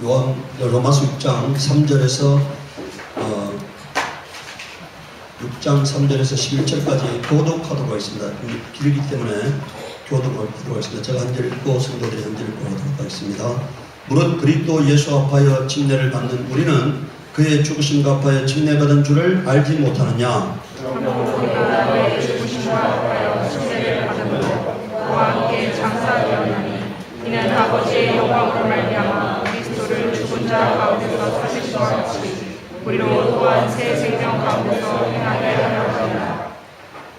로마서 6장 3절에서 6장 3절에서 11절까지 교독하도록 하겠습니다. 길기 때문에 교독하도록 하겠습니다. 제가 한 절 읽고 성도들이 한 절 읽고 하도록 하겠습니다. 무릇 그리스도 예수 앞하여 침례를 받는 우리는 그의 죽으심과 앞하여 침례받은 줄을 알지 못하느냐? 이는 아버지의 영광으로 말미암아 그리스도를 죽은 자 가운데서 사신 것 같이 우리로 또한 새 생명 가운데서 행하게 하려 합니다.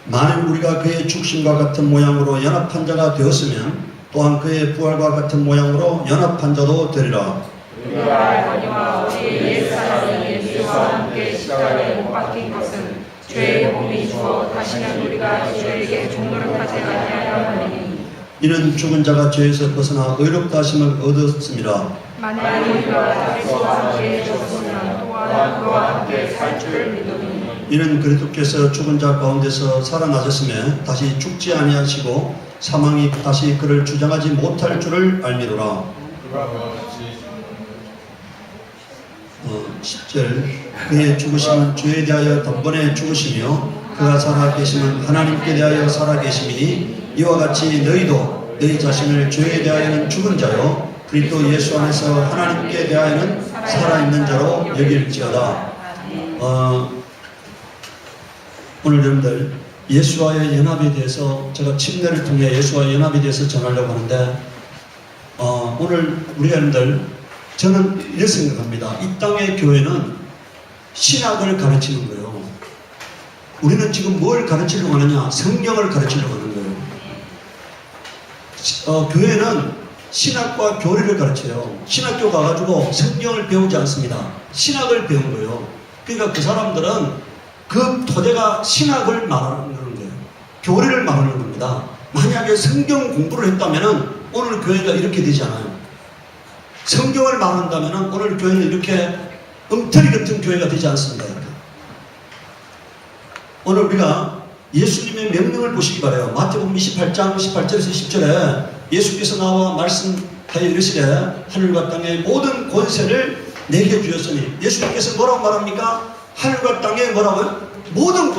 만일 우리가 그의 죽심과 같은 모양으로 연합한 자가 되었으면 또한 그의 부활과 같은 모양으로 연합한 자도 되리라. 우리가 알거니와 우리의 옛사람이 예수와 함께 십자가에 못 박힌 것은 죄의 몸이 죽어 다시는 우리가 죄에게 종노릇하지 아니하려 하니 이는 죽은 자가 죄에서 벗어나 의롭다 하심을 얻었습니다. 만일 우리가 예수와 함께 죽었으면 또한 그와 함께 살 줄을 믿으니 이는 그리스도께서 죽은 자 가운데서 살아나셨으며 다시 죽지 아니하시고 사망이 다시 그를 주장하지 못할 줄을 알미로라. 10절 그의 죽으심은 죄에 대하여 단번에 죽으시며 그가 살아계심은 하나님께 대하여 살아계심이니 이와 같이 너희도 너희 자신을 죄에 대하여는 죽은 자요 그리스도 예수 안에서 하나님께 대하여는 살아있는 자로 여길지어다. 오늘 여러분들 예수와의 연합에 대해서 제가 침례를 통해 예수와의 연합에 대해서 전하려고 하는데 오늘 우리 여러분들 저는 이렇게 생각합니다. 이 땅의 교회는 신학을 가르치는 거예요. 우리는 지금 뭘 가르치려고 하느냐? 성경을 가르치려고 하는 거예요. 교회는 신학과 교리를 가르쳐요. 신학교 가가지고 성경을 배우지 않습니다. 신학을 배운 거예요. 그러니까 그 사람들은 그 토대가 신학을 말하는 거예요. 교리를 말하는 겁니다. 만약에 성경 공부를 했다면 오늘 교회가 이렇게 되지 않아요. 성경을 말한다면 오늘 교회는 이렇게 엉터리 같은 교회가 되지 않습니다. 오늘 우리가 예수님의 명령을 보시기 바라요. 마태복음 28장 18절에서 10절에 예수께서 나와 말씀하여 이르시되 하늘과 땅의 모든 권세를 내게 주셨으니 예수님께서 뭐라고 말합니까? 하늘과 땅의 뭐라고요? 모든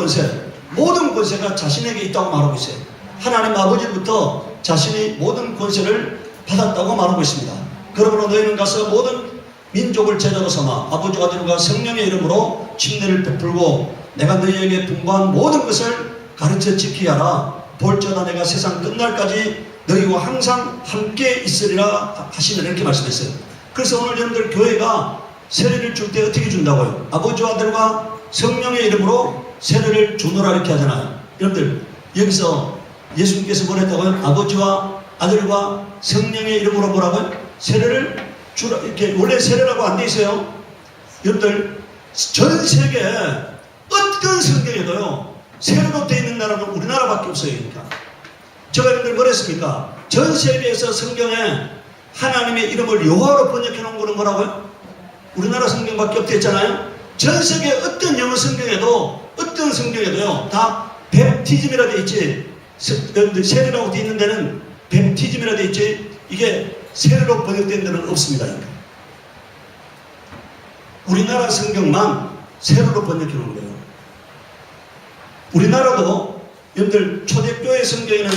권세가 자신에게 있다고 말하고 있어요. 하나님 아버지부터 자신이 모든 권세를 받았다고 말하고 있습니다. 그러므로 너희는 가서 모든 민족을 제자로 삼아 아버지와 아들과 성령의 이름으로 침례를 베풀고 내가 너희에게 분부한 모든 것을 가르쳐 지키게 하라. 볼지어다 내가 세상 끝날까지 너희와 항상 함께 있으리라 하시면 이렇게 말씀했어요. 그래서 오늘 여러분들 교회가 세례를 줄 때 어떻게 준다고요? 아버지와 아들과 성령의 이름으로 세례를 주노라 이렇게 하잖아요. 여러분들 여기서 예수님께서 뭐라 했다고요? 아버지와 아들과 성령의 이름으로 뭐라고요? 세례를 주라. 이렇게 원래 세례라고 안 돼 있어요. 여러분들 전 세계 어떤 성경에도요 세례로 되어 있는 나라는 우리나라밖에 없어요. 그러니까 제가 여러분들 뭐라 했습니까? 전 세계에서 성경에 하나님의 이름을 여호와로 번역해 놓은 거는 뭐라고요? 우리나라 성경밖에 없다 했잖아요. 전 세계 어떤 영어 성경에도 어떤 성경에도요 다 뱀티즘이라 되어 있지. 세례라고 되어 있는 데는 뱀티즘이라 되어 있지. 이게 세례로 번역된 데는 없습니다. 그러니까. 우리나라 성경만 세례로 번역해 놓은 거예요. 우리나라도 여러분들 초대교회 성경에는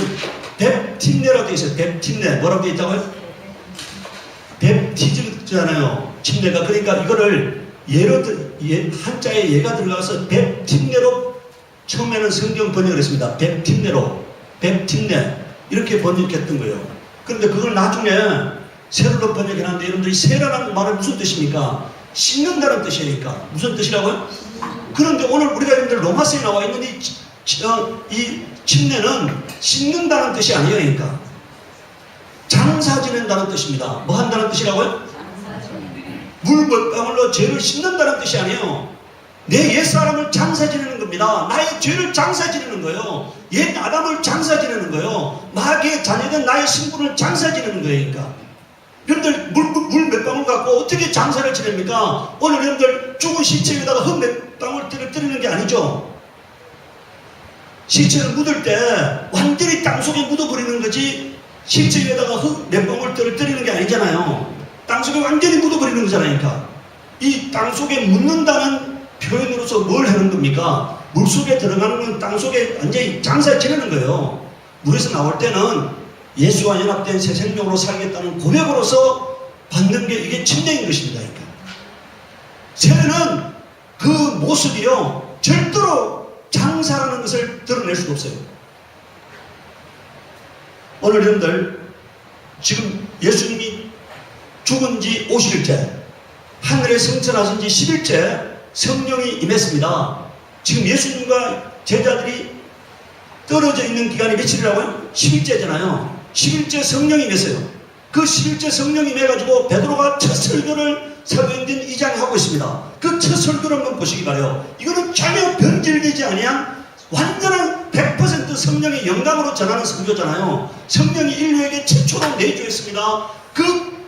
뱀틴네라고 되어 있어요. 뱀틴네 뭐라고 되어 있다고요? 뱀티즘이잖아요. 침례가. 그러니까 이거를 예로 한자에 예가 들어가서 뱀틴네로 처음에는 성경 번역을 했습니다. 뱀틴네 이렇게 번역했던 거예요. 그런데 그걸 나중에 세례로 번역해놨는데 여러분들이 세례라는 말은 무슨 뜻입니까? 씻는다는 뜻이니까. 무슨 뜻이라고요? 그런데 오늘 우리가 여러분들 로마서에 나와 있는 이 침례는 씻는다는 뜻이 아니에요. 그러니까 장사 지낸다는 뜻입니다. 뭐 한다는 뜻이라고요? 물 몇 방울로 죄를 씻는다는 뜻이 아니에요. 내 옛사람을 장사 지내는 겁니다. 나의 죄를 장사 지내는 거예요. 옛 아담을 장사 지내는 거예요. 마귀의 자녀된 나의 신분을 장사 지내는 거예요. 그러니까 여러분들 물 몇 방울 갖고 어떻게 장사를 지냅니까? 오늘 여러분들 죽은 시체 위에다가 흙 몇 방울 떨어뜨리는 게 아니죠. 시체를 묻을 때 완전히 땅속에 묻어버리는 거지 시체 위에다가 흙 몇 방울 떨어뜨리는 게 아니잖아요. 땅속에 완전히 묻어버리는 거잖아요. 그러니까 이 땅속에 묻는다는 표현으로서 뭘 하는 겁니까? 물속에 들어가는 건 땅속에 완전히 장사에 지내는 거예요. 물에서 나올 때는 예수와 연합된 새 생명으로 살겠다는 고백으로서 받는 게 이게 침례인 것입니다. 그러니까 세례는 그 모습이요 절대로 장사라는 것을 드러낼 수가 없어요. 오늘 여러분들 지금 예수님이 죽은 지 50일째, 하늘에 승천하신 지 10일째 성령이 임했습니다. 지금 예수님과 제자들이 떨어져 있는 기간이 며칠이라고요? 10일째잖아요. 10일째 성령이 임했어요. 그 10일째 성령이 임해가지고 베드로가 첫 설교를 사도행전 2장에 하고 있습니다. 그 첫 설교를 한번 보시기 바라요. 이거는 전혀 변질되지 아니한 완전한 100% 성령의 영감으로 전하는 설교잖아요. 성령이 인류에게 최초로 내주했습니다. 그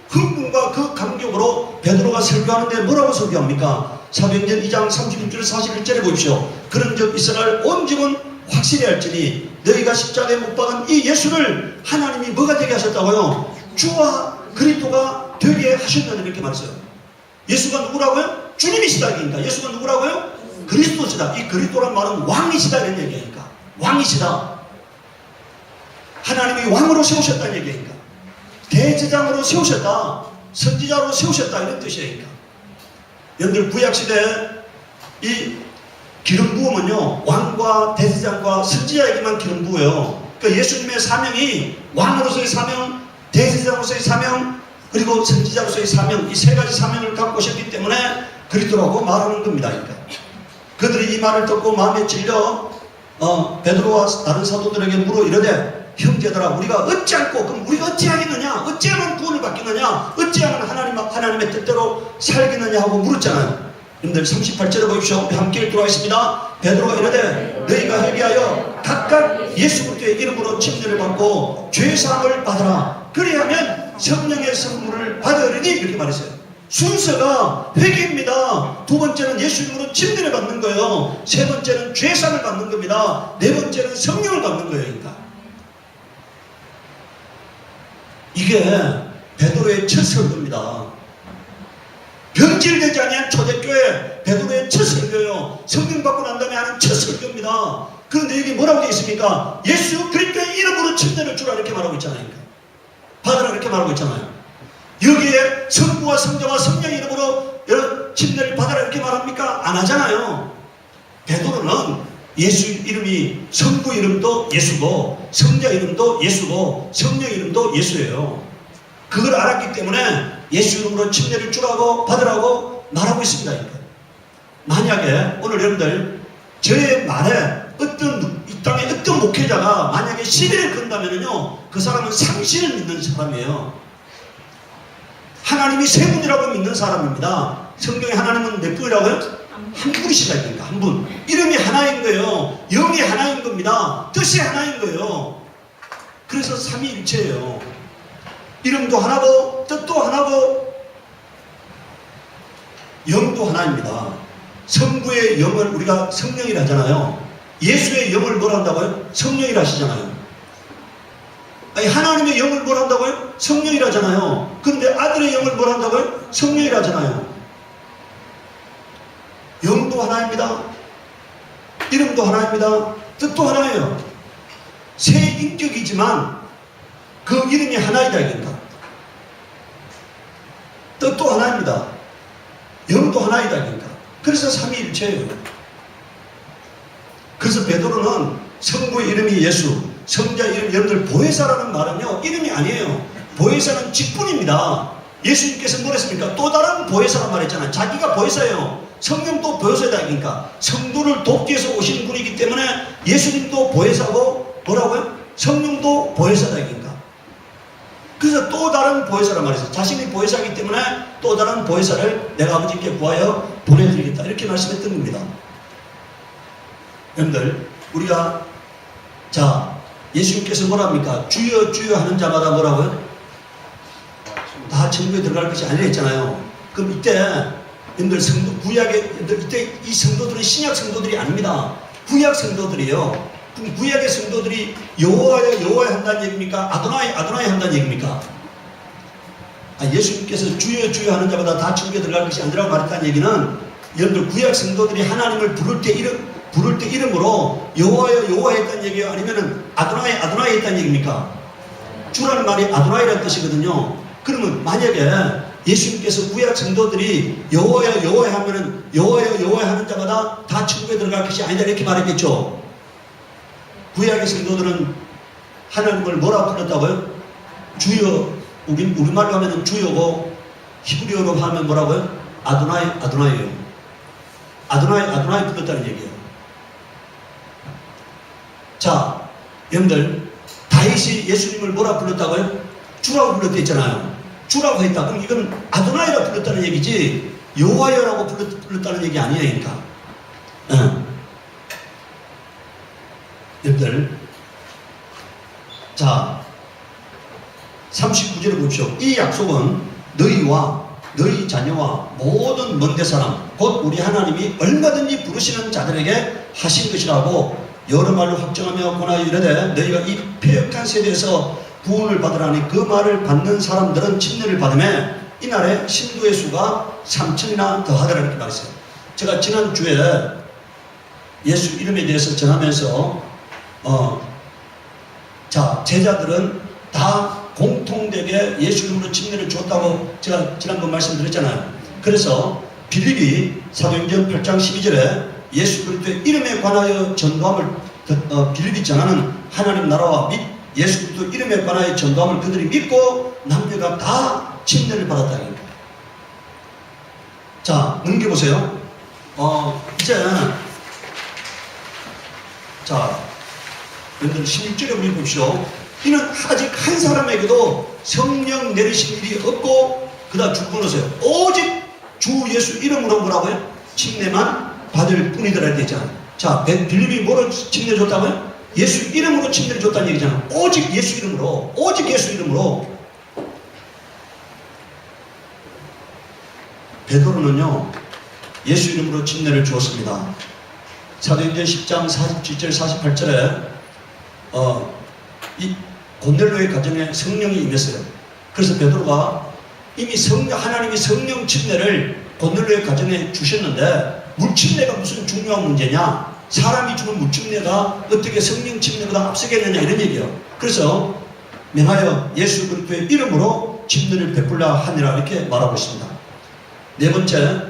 흥분과 그 감격으로 베드로가 설교하는데 뭐라고 설교합니까? 사도행전 2장 36절 41절에 보십시오. 그런즉 이스라엘 온 집은 확실히 알지니 너희가 십자가에 못 박은 이 예수를 하나님이 뭐가 되게 하셨다고요? 주와 그리스도가 되게 하셨다는 이렇게 말했어요. 예수가 누구라고요? 주님이시다. 그러니까 예수가 누구라고요? 그리스도시다. 이 그리스도란 말은 왕이시다 이런 얘기니까 왕이시다. 하나님이 왕으로 세우셨다는 얘기니까 대제장으로 세우셨다. 선지자로 세우셨다 이런 뜻이니까. 여러분들 구약시대 이 기름 부음은요 왕과 대제장과 선지자에게만 기름 부어요. 그러니까 예수님의 사명이 왕으로서의 사명, 대제장으로서의 사명, 그리고 선지자로서의 사명, 이 세 가지 사명을 갖고 오셨기 때문에 그리스도라고 말하는 겁니다. 그러니까 그들이 이 말을 듣고 마음에 찔려 베드로와 다른 사도들에게 물어 이르되 형제들아 우리가 어찌할꼬 그럼 우리가 어찌하겠느냐, 어찌하면 구원을 받겠느냐, 어찌하면 하나님의 뜻대로 살겠느냐 하고 물었잖아요. 여러분들 38절에 보십시오. 우리 함께 읽도록 하겠습니다. 베드로가 이르되 너희가 회개하여 각각 예수 그리스도의 이름으로 침례를 받고 죄사함을 받으라. 그리하면 성령의 선물을 받으리니 이렇게 말했어요. 순서가 회개입니다. 두 번째는 예수 이름으로 침례를 받는 거예요. 세 번째는 죄사함을 받는 겁니다. 네 번째는 성령을 받는 거예요. 그러니까 이게 베드로의 첫 설교입니다. 변질되지 아니한 초대교회 베드로의 첫 설교예요. 성령 받고 난 다음에 하는 첫 설교입니다. 그런데 여기 뭐라고 되어 있습니까? 예수 그리스도의 이름으로 침례를 주라 이렇게 말하고 있잖아요. 받으라 이렇게 말하고 있잖아요. 여기에 성부와 성자와 성령의 이름으로 여러분 침례를 받아라 이렇게 말합니까? 안 하잖아요. 베드로는 예수 이름이 성부 이름도 예수고 성자 이름도 예수고 성령 이름도 예수예요. 그걸 알았기 때문에 예수 이름으로 침례를 주라고 받으라고 말하고 있습니다. 만약에 오늘 여러분들 저의 말에 이 땅에 어떤 목회자가 만약에 시비를 건다면요 그 사람은 상신을 믿는 사람이에요. 하나님이 세 분이라고 믿는 사람입니다. 성경에 하나님은 몇 분이라고요? 한 분이시다. 그러니까 한 분. 이름이 하나인 거예요. 영이 하나인 겁니다. 뜻이 하나인 거예요. 그래서 삼위일체예요. 이름도 하나고 뜻도 하나고 영도 하나입니다. 성부의 영을 우리가 성령이라 하잖아요. 예수의 영을 뭐라 한다고요? 성령이라 하시잖아요. 아니 하나님의 영을 뭐라 한다고요? 성령이라 하잖아요. 그런데 아들의 영을 뭐라 한다고요? 성령이라 하잖아요. 영도 하나입니다. 이름도 하나입니다. 뜻도 하나예요. 세 인격이지만 그 이름이 하나이다 이겁니다. 뜻도 하나입니다. 영도 하나이다 이겁니다. 그래서 삼위일체예요. 그래서 베드로는 성부의 이름이 예수, 성자 이름, 여러분들 보혜사라는 말은요 이름이 아니에요. 보혜사는 직분입니다. 예수님께서 뭐랬습니까? 또 다른 보혜사란 말했잖아요. 자기가 보혜사예요. 성령도 보혜사다. 그러니까 성도를 돕기 위해서 오신 분이기 때문에 예수님도 보혜사고 뭐라고요? 성령도 보혜사다. 그러니까 그래서 또 다른 보혜사란 말이죠. 자신이 보혜사이기 때문에 또 다른 보혜사를 내가 아버지께 구하여 보내드리겠다 이렇게 말씀했던 겁니다. 여러분들 우리가 자 예수님께서 뭐랍니까? 주여 주여 하는 자마다 뭐라고요? 다 천국에 들어갈 것이 아니라 했잖아요. 그럼 이때 여러분들 성도 구약의 이때 이 성도들은 신약 성도들이 아닙니다. 구약 성도들이에요. 그럼 구약의 성도들이 여호와여 여호와여 한다는 얘기입니까? 아도나이 아도나이 한다는 얘기입니까? 예수님께서 주여 주여 하는 자마다 다 천국에 들어갈 것이 아니라고 말했다는 얘기는 여러분들 구약 성도들이 하나님을 부를 때 이름으로 여호와여 여호와 했다는 얘기예요? 아니면은 아도나이 아도나이 했다는 얘기입니까? 주라는 말이 아도나이라는 뜻이거든요. 그러면 만약에 예수님께서 구약 성도들이 여호와여 여호와 하면은 여호와여 여호와 하는 자마다 다 천국에 들어갈 것이 아니다 이렇게 말했겠죠. 구약의 성도들은 하나님을 뭐라고 불렀다고요? 주여. 우리말로 하면은 주여고 히브리어로 하면 뭐라고요? 아도나이 아도나이예요. 아도나이 불렀다는 얘기예요. 자, 여러분들 다윗이 예수님을 뭐라 불렀다고요? 주라고 불렀다 했잖아요. 주라고 했다. 그럼 이건 아도나이라 불렀다는 얘기지 여호와여라고 불렀다는 얘기 아니에요. 그러니까 여러분들 자 39절을 보십시오. 이 약속은 너희와 너희 자녀와 모든 먼데 사람 곧 우리 하나님이 얼마든지 부르시는 자들에게 하신 것이라고 여러 말로 확정하며 권하여 이르되 너희가 이 패역한 세대에서 구원을 받으라니 그 말을 받는 사람들은 침례를 받으며 이날에 신도의 수가 3천이나 더하더라 이렇게 말했어요. 제가 지난주에 예수 이름에 대해서 전하면서 자 제자들은 다 공통되게 예수 이름으로 침례를 주었다고 제가 지난번 말씀드렸잖아요. 그래서 빌립이 사도행전 8장 12절에 예수 그리스도의 이름에 관하여 전도함을 빌립이 전하는 하나님 나라와 및 예수 그리스도 이름에 관하여 전도함을 그들이 믿고 남녀가 다 침례를 받았다는 겁니다. 자 넘겨보세요. 이제 자 여러분들 16절에 우리 봅시오. 이는 아직 한 사람에게도 성령 내리신 일이 없고 그다음 줄 끊으세요. 오직 주 예수 이름으로 뭐라고요? 침례만 받을 뿐이더라 되잖아요. 자 빌립이 뭐로 침례 줬다고요? 예수 이름으로 침례를 줬다는 얘기잖아요. 오직 예수 이름으로 오직 예수 이름으로. 베드로는요 예수 이름으로 침례를 주었습니다. 사도행전 10장 47절 48절에 이 고넬로의 가정에 성령이 임했어요. 그래서 베드로가 이미 하나님이 성령 침례를 고넬로의 가정에 주셨는데 물침례가 무슨 중요한 문제냐? 사람이 주는 물침례가 어떻게 성령 침례보다 앞서겠느냐 이런 얘기예요. 그래서 명하여 예수 그리스도의 이름으로 침례를 베풀라 하니라 이렇게 말하고 있습니다. 네 번째,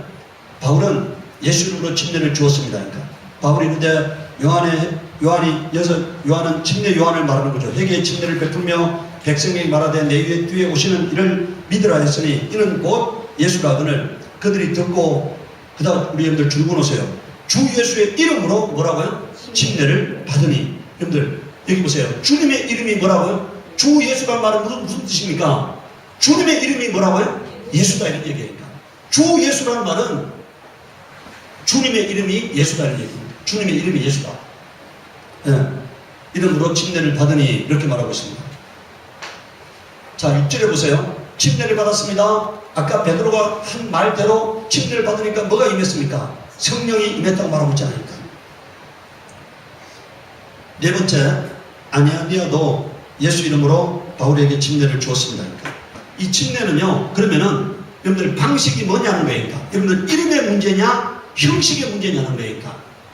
바울은 예수 이름으로 침례를 주었습니다. 그러니까 바울이 이르되 요한은 침례 요한을 말하는 거죠. 회개의 침례를 베풀며 백성에게 말하되 내 뒤에 오시는 이를 믿으라 했으니 이는 곧 예수가 그늘 그들이 듣고 그다음 우리 여러분들 줄고 오세요. 주 예수의 이름으로 뭐라고요? 침례를 받으니. 여러분들 여기 보세요. 주님의 이름이 뭐라고요? 주 예수가 말은 무슨 뜻입니까? 주님의 이름이 뭐라고요? 예수다 이런 얘기니까. 주 예수라는 말은 주님의 이름이 예수다 이런 얘기입니다. 주님의 이름이 예수다. 네. 이름으로 침례를 받으니 이렇게 말하고 있습니다. 자 6절에 보세요. 침례를 받았습니다. 아까 베드로가 한 말대로 침례를 받으니까 뭐가 임했습니까? 성령이 임했다고 말하고 있잖아요. 네 번째, 아니아니아도 예수 이름으로 바울에게 침례를 주었습니다. 이 침례는요, 그러면은 여러분들 방식이 뭐냐는 거예요. 여러분들 이름의 문제냐, 형식의 문제냐는 거예요.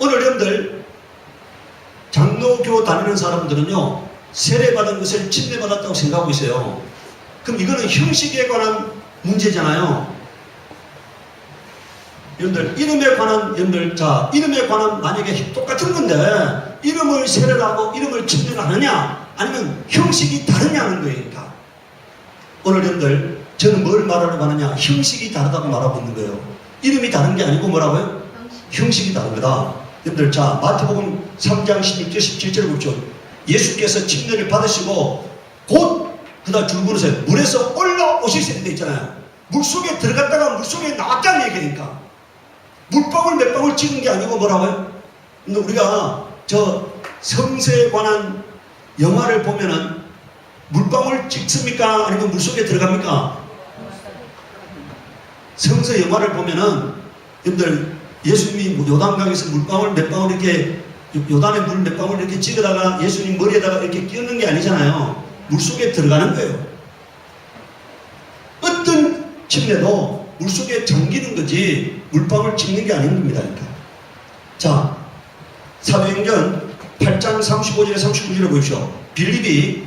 오늘 여러분들 장로교 다니는 사람들은요, 세례받은 것을 침례받았다고 생각하고 있어요. 그럼 이거는 형식에 관한 문제잖아요. 여러분들 이름에 관한 이름에 관한 만약에 똑같은 건데 이름을 세례를 하고 이름을 침례를 하느냐 아니면 형식이 다르냐는 거예요. 그러니까. 오늘 여러분들 저는 뭘 말하려고 하느냐 형식이 다르다고 말하고 있는 거예요. 이름이 다른 게 아니고 뭐라고요? 형식이 다른 거다. 여러분들 자 마태복음 3장 16절 17절을 보죠. 예수께서 침례를 받으시고 곧 그다음 줄 부르세요. 물에서 올라오실 때 있잖아요. 물속에 들어갔다가 물속에 나왔다는 얘기니까 물방울 몇 방울 찍은 게 아니고 뭐라고요? 근데 우리가 저 성서에 관한 영화를 보면은 물방울 찍습니까? 아니면 물속에 들어갑니까? 성서 영화를 보면은 여러분들 예수님이 요단강에서 물방울 몇 방울 이렇게 요단에 물 몇 방울 이렇게 찍어다가 예수님 머리에다가 이렇게 끼얹는 게 아니잖아요. 물속에 들어가는 거예요. 어떤 침례도 물속에 잠기는 거지 물방울 찍는 게 아닌 겁니다. 그러니까. 자, 사도행전 8장 35절에 39절에 보십시오. 빌립이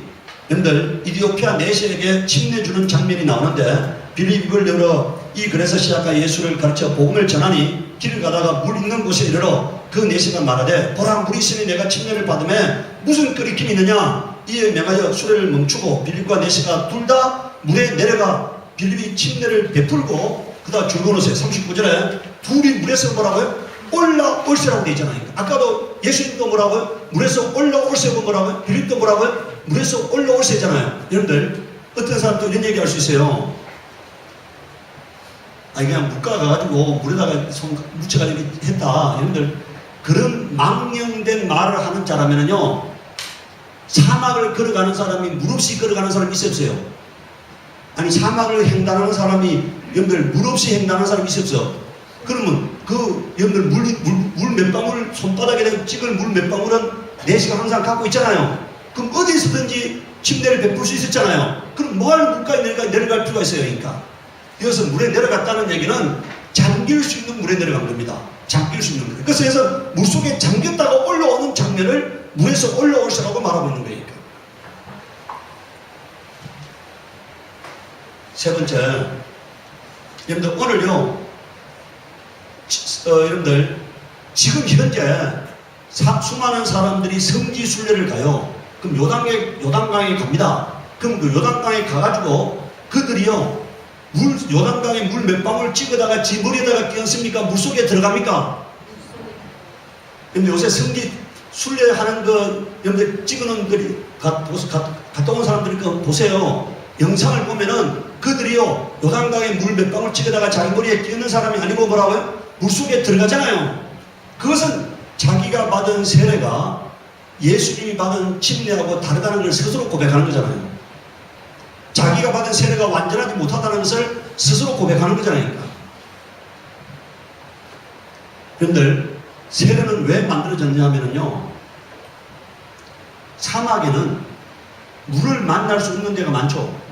여러분들 이디오피아 내시에게 침례 주는 장면이 나오는데 빌립이 입을 열어 이 글에서 시작한 예수를 가르쳐 복음을 전하니 길을 가다가 물 있는 곳에 이르러 그 내시가 말하되 보라 물이 있으니 내가 침례를 받으매 무슨 끓이킴이 있느냐. 이에 명하여 수레를 멈추고 빌립과 내시가 둘 다 물에 내려가 빌립이 침례를 베풀고 그다음 줄거노세 39절에 둘이 물에서 뭐라고요? 올라올세라고 되어 있잖아요. 아까도 예수님도 뭐라고요? 물에서 올라올세고 뭐라고요? 빌립도 뭐라고요? 물에서 올라올세잖아요. 여러분들 어떤 사람도 이런 얘기 할 수 있어요. 아니 그냥 물가 가가지고 물에다가 손 묻혀가지고 했다. 여러분들 그런 망령된 말을 하는 자라면은요 사막을 걸어가는 사람이 물 없이 걸어가는 사람이 있어 없어요? 아니 사막을 횡단하는 사람이 여러분들 물 없이 횡단하는 사람이 있어 없어? 그러면 그 여러분들 물 몇 방울 손바닥에 찍을 물 몇 방울은 내시가 항상 갖고 있잖아요. 그럼 어디서든지 침례를 베풀 수 있었잖아요. 그럼 뭐할 물가에 내려갈 필요가 있어요. 그러니까 여기서 물에 내려갔다는 얘기는 잠길 수 있는 물에 내려간 겁니다. 잠길 수 있는 물. 그래서 물속에 잠겼다가 올라오는 장면을 물에서 올라올시라고 말하고 있는 거니까. 세 번째, 여러분들 오늘요 여러분들 지금 현재 수많은 사람들이 성지순례를 가요. 그럼 요단강에 갑니다. 그럼 그 요단강에 가가지고 그들이요 요단강에 물 몇 방울 찍어다가 지 머리에다가 끼얹습니까? 물속에 들어갑니까? 근데 요새 성지 순례하는 거 여러분들 찍어놓은 그 갔다 온 사람들이 그 보세요. 영상을 보면은 그들이요 요단강에 물 몇 방울 찍어다가 자기 머리에 끼얹는 사람이 아니고 뭐라고요? 물속에 들어가잖아요. 그것은 자기가 받은 세례가 예수님이 받은 침례하고 다르다는 걸 스스로 고백하는 거잖아요. 자기가 받은 세례가 완전하지 못하다는 것을 스스로 고백하는 거잖아요. 그런데 세례는 왜 만들어졌냐면요 사막에는 물을 만날 수 없는 데가 많죠.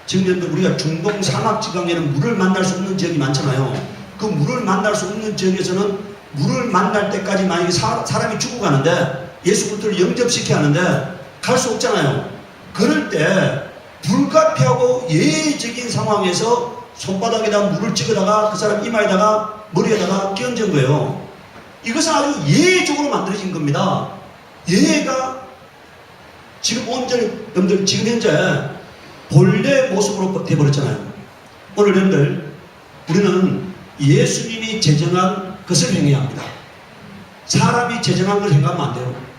지금 우리가 중동 사막 지방에는 물을 만날 수 없는 지역이 많잖아요. 그 물을 만날 수 없는 지역에서는 물을 만날 때까지 만약에 사람이 죽어가는데 예수 그리스도를 영접시켜야 하는데 갈 수 없잖아요. 그럴 때 불가피하고 예외적인 상황에서 손바닥에다 물을 찍어다가 그 사람 이마에다가 머리에다가 끼얹은 거예요. 이것은 아주 예외적으로 만들어진 겁니다. 예외가 지금 온전히 여러분들 지금 현재 본래 모습으로 되어버렸잖아요. 오늘 여러분들 우리는 예수님이 제정한 것을 행해야 합니다. 사람이 제정한 것을 행하면 안 돼요.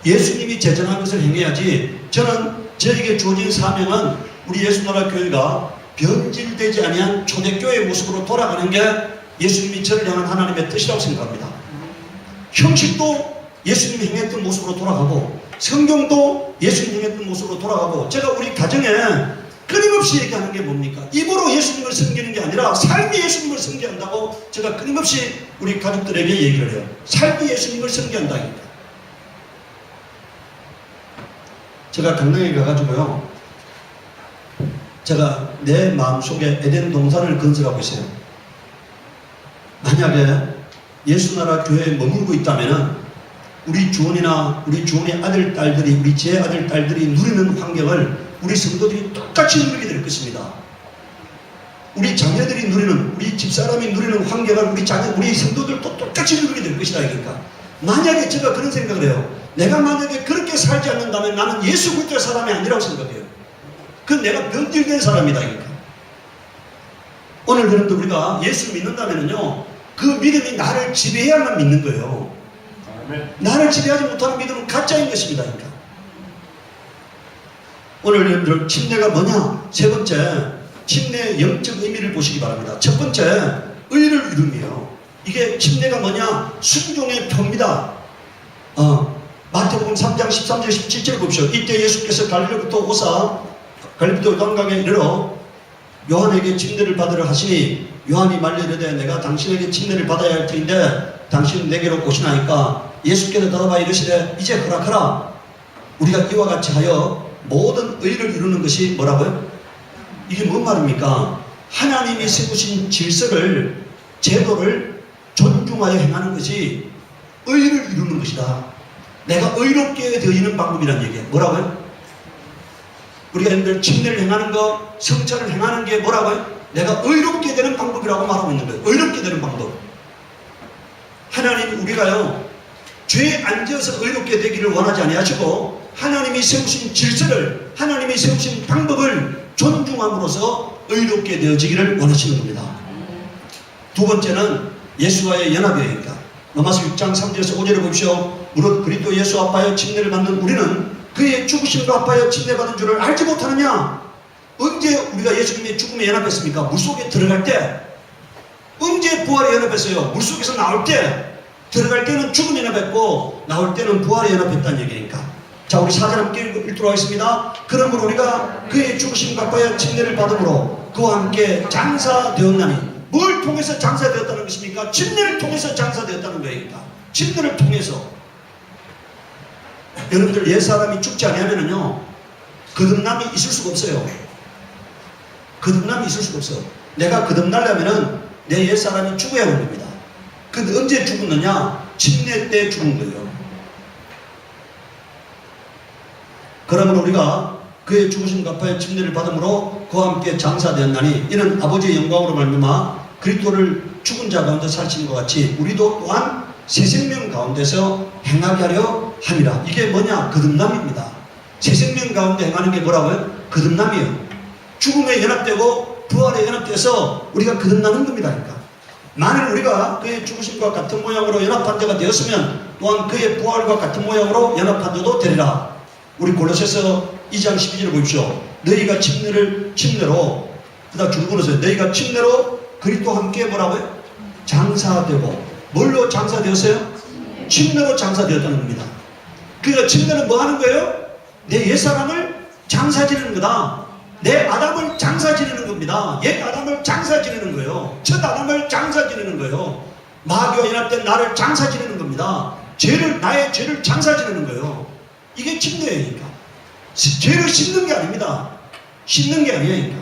예수님이 제정한 것을 행해야지. 저는 저에게 주어진 사명은 우리 예수나라 교회가 변질되지 아니한 초대교회의 모습으로 돌아가는 게 예수님이 저를 향한 하나님의 뜻이라고 생각합니다. 형식도 예수님이 행했던 모습으로 돌아가고 성경도 예수님이 행했던 모습으로 돌아가고 제가 우리 가정에 끊임없이 얘기하는 게 뭡니까? 입으로 예수님을 섬기는 게 아니라 삶이 예수님을 섬기한다고 제가 끊임없이 우리 가족들에게 얘기를 해요. 삶이 예수님을 섬기한다니까. 제가 강릉에 가가지고요 제가 내 마음속에 에덴 동산을 건설하고 있어요. 만약에 예수나라 교회에 머물고 있다면 우리 주원이나 우리 주원의 아들, 딸들이 우리 제 아들, 딸들이 누리는 환경을 우리 성도들이 똑같이 누리게 될 것입니다. 우리 자녀들이 누리는, 우리 집사람이 누리는 환경을 우리 성도들도 똑같이 누리게 될 것이다. 그러니까 만약에 제가 그런 생각을 해요. 내가 만약에 그렇게 살지 않는다면 나는 예수 그리스도의 사람이 아니라고 생각해요. 그건 내가 변질된 사람이다. 그러니까 오늘 여러분들 우리가 예수 믿는다면요 그 믿음이 나를 지배해야만 믿는 거예요. 나를 지배하지 못하는 믿음은 가짜인 것입니다. 그러니까. 오늘 여러분들 침례가 뭐냐? 세 번째, 침례의 영적 의미를 보시기 바랍니다. 첫 번째, 의를 이룸이에요. 이게 침례가 뭐냐? 순종의 표입니다. 마태복음 3장 13절 17절 보십시오. 이때 예수께서 갈릴리부터 오사 갈릴리부터 요단강에 이르러 요한에게 침례를 받으려 하시니 요한이 말려 이르되 내가 당신에게 침례를 받아야 할 터인데 당신은 내게로 오시나이까 예수께서 대답하여 이르시되 이제 허락하라. 우리가 이와 같이 하여 모든 의를 이루는 것이 뭐라고요? 이게 뭔 말입니까? 하나님이 세우신 질서를, 제도를 존중하여 행하는 것이 의를 이루는 것이다. 내가 의롭게 되어지는 방법이란 얘기예요. 뭐라고요? 우리가 여러분들 침례를 행하는 거, 성찬을 행하는 게 뭐라고요? 내가 의롭게 되는 방법이라고 말하고 있는 거예요. 의롭게 되는 방법. 하나님 우리가요, 죄에 안 지어서 의롭게 되기를 원하지 아니하시고 하나님이 세우신 질서를, 하나님이 세우신 방법을 존중함으로써 의롭게 되어지기를 원하시는 겁니다. 두 번째는 예수와의 연합이니까. 로마서 6장 3절에서 5절에 보십시오. 무릇 그리스도 예수 앞하여 침례를 받는 우리는 그의 죽으심으로 앞하여 침례받은 줄을 알지 못하느냐? 언제 우리가 예수님의 죽음에 연합했습니까? 물속에 들어갈 때. 언제 부활에 연합했어요? 물속에서 나올 때. 들어갈 때는 죽음에 연합했고 나올 때는 부활에 연합했다는 얘기니까. 자, 우리 4절 함께 읽도록 하겠습니다. 그러므로 우리가 그의 죽으심과 앞하여 침례를 받음으로 그와 함께 장사되었나니. 뭘 통해서 장사되었다는 것입니까? 침례를 통해서 장사되었다는 거니까. 침례를 통해서. 여러분들 옛사람이 죽지 아니하면은요, 거듭남이 있을 수가 없어요. 거듭남이 있을 수가 없어요. 내가 거듭나려면은 내 옛사람이 죽어야 하는 겁니다. 근데 언제 죽었느냐? 침례 때 죽은 거예요. 그러므로 우리가 그의 죽으심과 앞에 침례를 받음으로 그와 함께 장사되었나니 이는 아버지의 영광으로 말미암아 그리스도를 죽은 자 가운데 살리신 것 같이 우리도 또한 새 생명 가운데서 행하게 하려 함이라. 이게 뭐냐? 거듭남입니다. 새 생명 가운데 행하는 게 뭐라고요? 거듭남이에요. 죽음에 연합되고 부활에 연합돼서 우리가 거듭나는 겁니다. 그러니까. 만일 우리가 그의 죽으심과 같은 모양으로 연합한 자가 되었으면 또한 그의 부활과 같은 모양으로 연합한 자도 되리라. 우리 골로새서 2장 12절을 보십시오. 너희가 침례로 그다음 줄거려서 너희가 침례로 그리스도와 함께 뭐라고요? 장사되고. 뭘로 장사되었어요? 침례로 장사되었다는 겁니다. 그러니까 침례는 뭐 하는 거예요? 내 옛사람을 장사지르는 거다. 내 아담을 장사지르는 겁니다. 옛 아담을 장사지르는 거예요. 첫 아담을 장사지르는 거예요. 마귀와 연합된 나를 장사지르는 겁니다. 나의 죄를 장사지르는 거예요. 이게 침례니까. 죄를 씻는 게 아닙니다. 씻는 게 아니니까.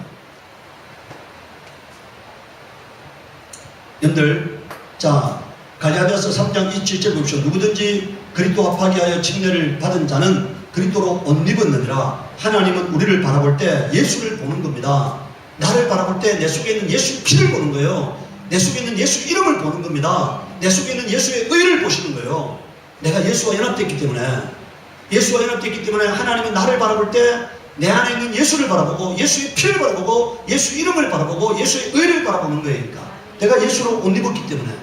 여러분들, 자, 갈라디아서 3장 27절 보십시오. 누구든지 그리스도 합하게 하여 침례를 받은 자는 그리스도로 옷 입었느니라. 하나님은 우리를 바라볼 때 예수를 보는 겁니다. 나를 바라볼 때 내 속에 있는 예수 피를 보는 거예요. 내 속에 있는 예수 이름을 보는 겁니다. 내 속에 있는 예수의 의를 보시는 거예요. 내가 예수와 연합됐기 때문에, 하나님은 나를 바라볼 때 내 안에 있는 예수를 바라보고 예수의 피를 바라보고 예수 이름을 바라보고 예수의 의를 바라보는 거니까. 내가 예수로 옷 입었기 때문에.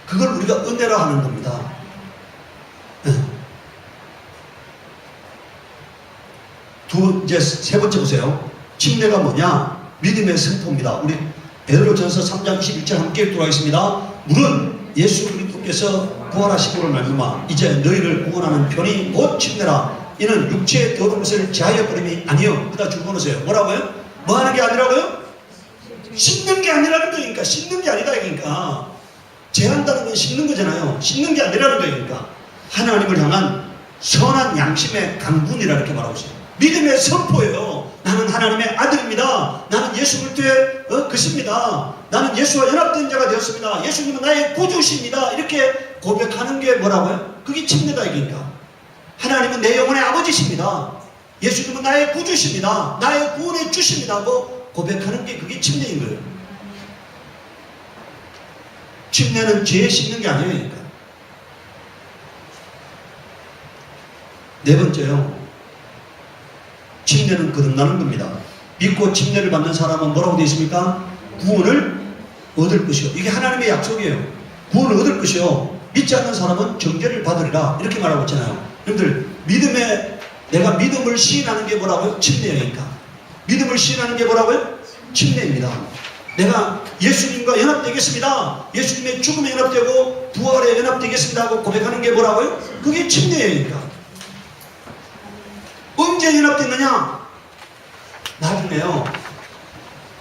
그걸 우리가 은혜라 하는 겁니다. 이제 세 번째 보세요. 침례가 뭐냐? 믿음의 선포입니다. 우리 베드로전서 3장 21절 함께 읽도록 하겠습니다. 물은 예수 그리스도께서 부활하시고를 말미암아 이제 너희를 구원하는 편이 곧 침례라. 이는 육체의 더러운 것을 제하여 버림이 아니요. 그다 줄거놓으세요. 뭐라고요? 뭐 하는 게 아니라고요? 씻는 게 아니라는 거니까. 씻는 게 아니다 그러니까. 제한다는 건 씻는 거잖아요. 씻는 게 아니라는 거니까. 하나님을 향한 선한 양심의 강분이라 이렇게 말하고 있어요. 믿음의 선포예요. 나는 하나님의 아들입니다. 나는 예수 그리스도의 것입니다. 나는 예수와 연합된 자가 되었습니다. 예수님은 나의 구주십니다. 이렇게 고백하는 게 뭐라고요? 그게 침례다 이거니까. 하나님은 내 영혼의 아버지십니다. 예수님은 나의 구주십니다. 나의 구원의 주십니다 하고 고백하는 게 그게 침례인 거예요. 침례는 죄에 씻는 게 아니에요. 그러니까. 네 번째요. 침례는 거듭나는 겁니다. 믿고 침례를 받는 사람은 뭐라고 되어 있습니까? 구원을 얻을 것이요. 이게 하나님의 약속이에요. 구원을 얻을 것이요. 믿지 않는 사람은 정죄를 받으리라. 이렇게 말하고 있잖아요. 여러분들, 내가 믿음을 시인하는 게 뭐라고요? 침례니까. 믿음을 시인하는 게 뭐라고요? 침례입니다. 내가 예수님과 연합되겠습니다. 예수님의 죽음에 연합되고 부활에 연합되겠습니다 하고 고백하는 게 뭐라고요? 그게 침례니까. 언제 연합됐느냐? 나중에요.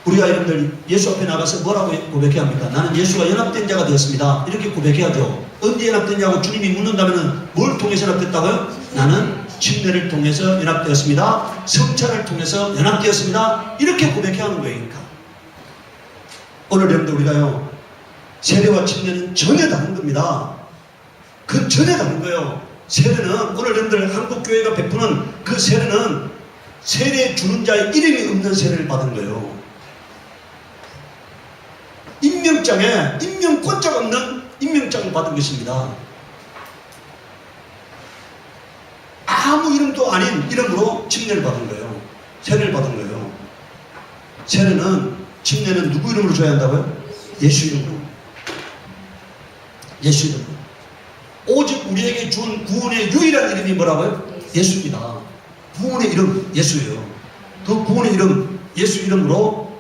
우리가 여러분들 예수 앞에 나가서 뭐라고 고백해야 합니까? 나는 예수가 연합된 자가 되었습니다. 이렇게 고백해야죠. 언제 연합됐냐고 주님이 묻는다면 뭘 통해서 연합됐다고요? 나는 침례를 통해서 연합되었습니다. 성찬을 통해서 연합되었습니다. 이렇게 고백해야 하는 거예요. 그러니까. 오늘 여러분들 우리가요, 세례와 침례는 전혀 다른 겁니다. 그건 전혀 다른 거예요. 세례는 오늘 여러분들 한국교회가 베푸는 그 세례는 세례 주는 자의 이름이 없는 세례를 받은 거예요. 임명장에 임명권자가 없는 임명장을 받은 것입니다. 아무 이름도 아닌 이름으로 침례를 받은 거예요. 세례를 받은 거예요. 세례는, 침례는 누구 이름으로 줘야 한다고요? 예수 이름으로. 예수 이름으로. 오직 우리에게 준 구원의 유일한 이름이 뭐라고요? 예수입니다. 구원의 이름 예수예요. 그 구원의 이름 예수 이름으로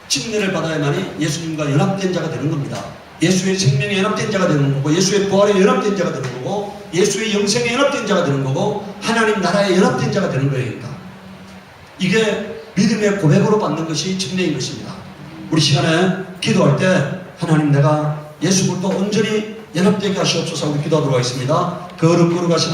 침례를 받아야만이 예수님과 연합된 자가 되는 겁니다. 예수의 생명에 연합된 자가 되는 거고, 예수의 부활에 연합된 자가 되는 거고, 예수의 영생에 연합된 자가 되는 거고, 하나님 나라에 연합된 자가 되는 거예요. 그러니까. 이게 믿음의 고백으로 받는 것이 침례인 것입니다. 우리 시간에 기도할 때 하나님 내가 예수 그리스도 온전히 연합되게 하시옵소서. 우리 기도하도록 하겠습니다. 거룩 거룩하신